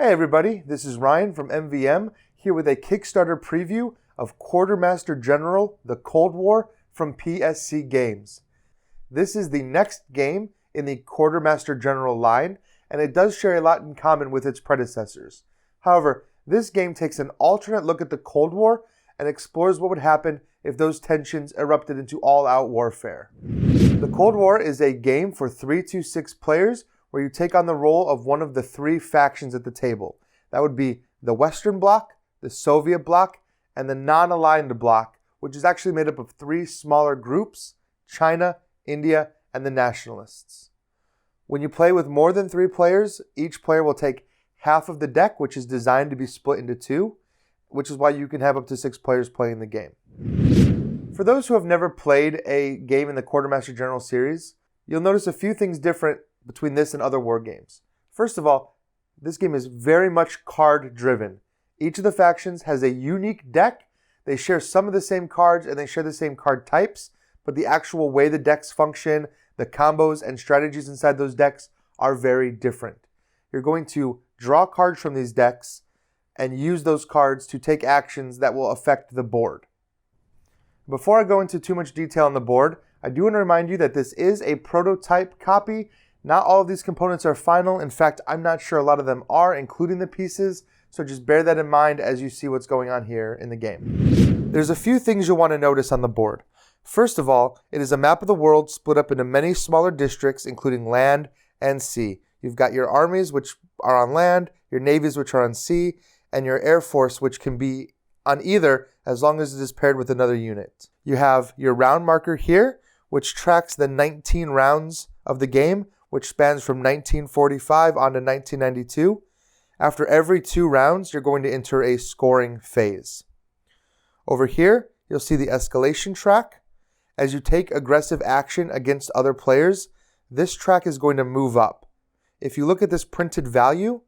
Hey everybody, this is Ryan from MVM here with a Kickstarter preview of Quartermaster General, the Cold War from PSC Games. This is the next game in the Quartermaster General line, and it does share a lot in common with its predecessors. However, this game takes an alternate look at the Cold War and explores what would happen if those tensions erupted into all-out warfare. The Cold War is a game for 3 to 6 players where you take on the role of one of the 3 factions at the table. That would be the Western Bloc, the Soviet Bloc, and the non-aligned bloc, which is actually made up of 3 smaller groups: China, India, and the Nationalists. When you play with more than 3 players, each player will take half of the deck, which is designed to be split into 2, which is why you can have up to 6 players playing the game. For those who have never played a game in the Quartermaster General series, you'll notice a few things different between this and other war games. First of all, this game is very much card driven. Each of the factions has a unique deck. They share some of the same cards and they share the same card types, but the actual way the decks function, the combos and strategies inside those decks are very different. You're going to draw cards from these decks and use those cards to take actions that will affect the board. Before I go into too much detail on the board, I do want to remind you that this is a prototype copy. Not all of these components are final. In fact, I'm not sure a lot of them are, including the pieces, so just bear that in mind as you see what's going on here in the game. There's a few things you'll want to notice on the board. First of all, it is a map of the world split up into many smaller districts, including land and sea. You've got your armies, which are on land, your navies, which are on sea, and your air force, which can be on either as long as it is paired with another unit. You have your round marker here, which tracks the 19 rounds of the game, which spans from 1945 on to 1992. After every 2 rounds, you're going to enter a scoring phase. Over here, you'll see the escalation track. As you take aggressive action against other players, this track is going to move up. If you look at this printed value,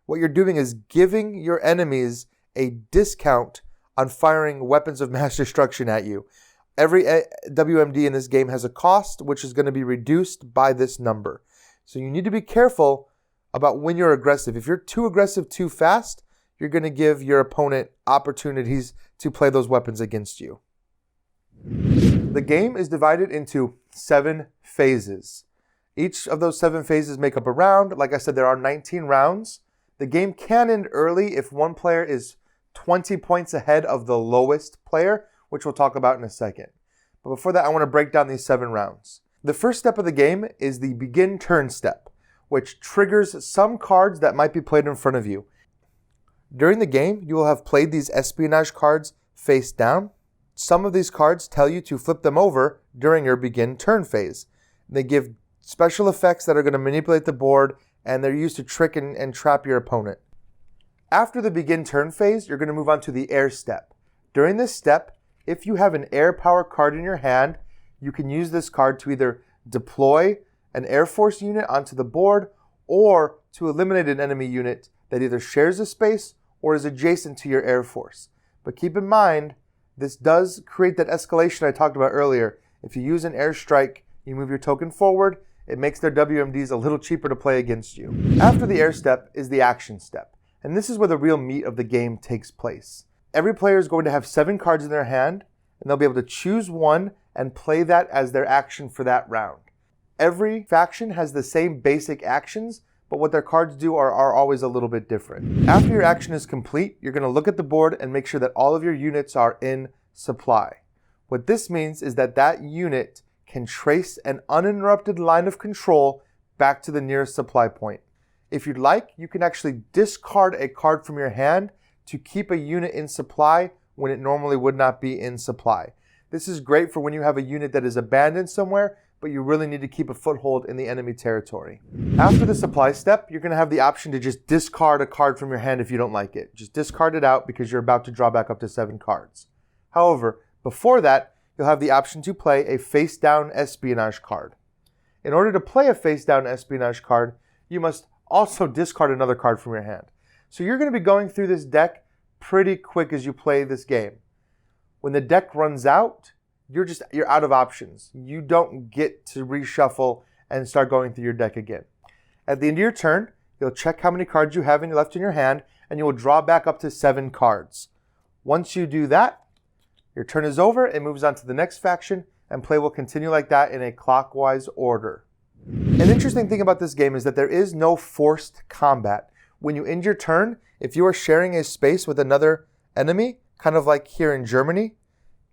what you're doing is giving your enemies a discount on firing weapons of mass destruction at you. Every WMD in this game has a cost, which is going to be reduced by this number. So you need to be careful about when you're aggressive. If you're too aggressive too fast, you're going to give your opponent opportunities to play those weapons against you. The game is divided into 7 phases. Each of those 7 phases make up a round. Like I said, there are 19 rounds. The game can end early if one player is 20 points ahead of the lowest player, which we'll talk about in a second. But before that, I want to break down these 7 rounds. The first step of the game is the begin turn step, which triggers some cards that might be played in front of you. During the game, you will have played these espionage cards face down. Some of these cards tell you to flip them over during your begin turn phase. They give special effects that are going to manipulate the board, and they're used to trick and trap your opponent. After the begin turn phase, you're going to move on to the air step. During this step, if you have an air power card in your hand, you can use this card to either deploy an Air Force unit onto the board or to eliminate an enemy unit that either shares a space or is adjacent to your Air Force. But keep in mind, this does create that escalation I talked about earlier. If you use an airstrike, you move your token forward, it makes their WMDs a little cheaper to play against you. After the air step is the action step, and this is where the real meat of the game takes place. Every player is going to have 7 cards in their hand, and they'll be able to choose one and play that as their action for that round. Every faction has the same basic actions, but what their cards do are always a little bit different. After your action is complete, you're going to look at the board and make sure that all of your units are in supply. What this means is that that unit can trace an uninterrupted line of control back to the nearest supply point. If you'd like, you can actually discard a card from your hand to keep a unit in supply when it normally would not be in supply. This is great for when you have a unit that is abandoned somewhere, but you really need to keep a foothold in the enemy territory. After the supply step, you're going to have the option to just discard a card from your hand if you don't like it. Just discard it out because you're about to draw back up to 7 cards. However, before that, you'll have the option to play a face-down espionage card. In order to play a face-down espionage card, you must also discard another card from your hand. So you're going to be going through this deck pretty quick as you play this game. When the deck runs out, you're out of options. You don't get to reshuffle and start going through your deck again. At the end of your turn, you'll check how many cards you have left in your hand, and you will draw back up to 7 cards. Once you do that, your turn is over, it moves on to the next faction, and play will continue like that in a clockwise order. An interesting thing about this game is that there is no forced combat. When you end your turn, if you are sharing a space with another enemy, kind of like here in Germany,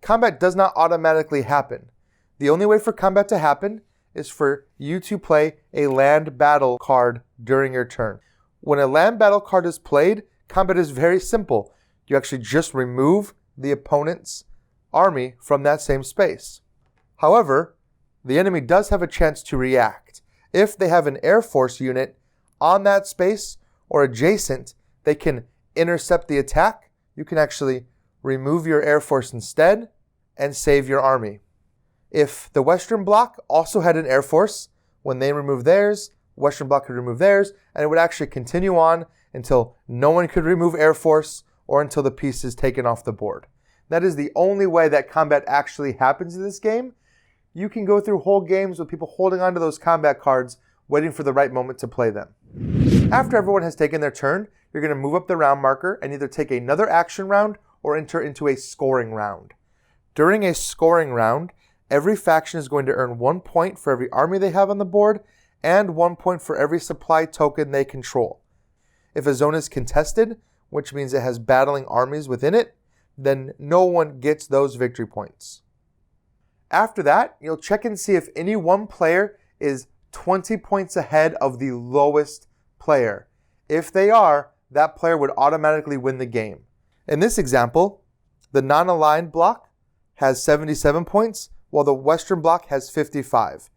combat does not automatically happen. The only way for combat to happen is for you to play a land battle card during your turn. When a land battle card is played, combat is very simple. You actually just remove the opponent's army from that same space. However, the enemy does have a chance to react. If they have an Air Force unit on that space or adjacent, they can intercept the attack. You can actually remove your Air Force instead and save your army. If the Western Bloc also had an Air Force, when they removed theirs, Western Bloc could remove theirs, and it would actually continue on until no one could remove Air Force or until the piece is taken off the board. That is the only way that combat actually happens in this game. You can go through whole games with people holding onto those combat cards, waiting for the right moment to play them. After everyone has taken their turn, you're going to move up the round marker and either take another action round or enter into a scoring round. During a scoring round, every faction is going to earn 1 point for every army they have on the board and 1 point for every supply token they control. If a zone is contested, which means it has battling armies within it, then no one gets those victory points. After that, you'll check and see if any one player is 20 points ahead of the lowest player. If they are, that player would automatically win the game. In this example, the non-aligned block has 77 points, while the Western Bloc has 55.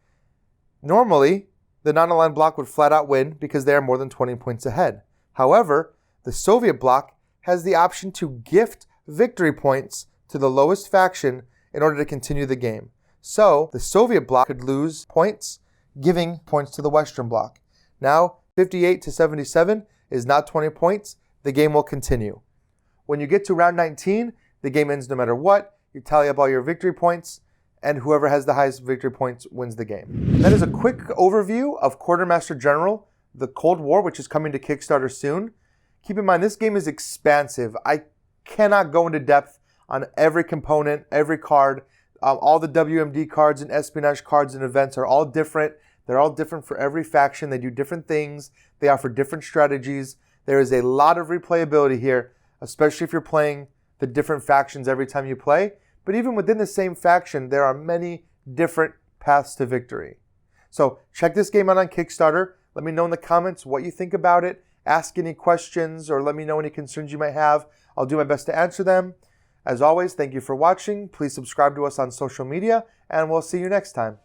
Normally, the non-aligned block would flat out win because they are more than 20 points ahead. However, the Soviet bloc has the option to gift victory points to the lowest faction in order to continue the game. So, the Soviet bloc could lose points, giving points to the Western bloc. Now, 58 to 77 is not 20 points. The game will continue. When you get to round 19, the game ends no matter what. You tally up all your victory points, and whoever has the highest victory points wins the game. That is a quick overview of Quartermaster General, the Cold War, which is coming to Kickstarter soon. Keep in mind, this game is expansive. I cannot go into depth on every component, every card. All the WMD cards and espionage cards and events are all different. They're all different for every faction. They do different things. They offer different strategies. There is a lot of replayability here, especially if you're playing the different factions every time you play. But even within the same faction, there are many different paths to victory. So check this game out on Kickstarter. Let me know in the comments what you think about it. Ask any questions or let me know any concerns you might have. I'll do my best to answer them. As always, thank you for watching. Please subscribe to us on social media, and we'll see you next time.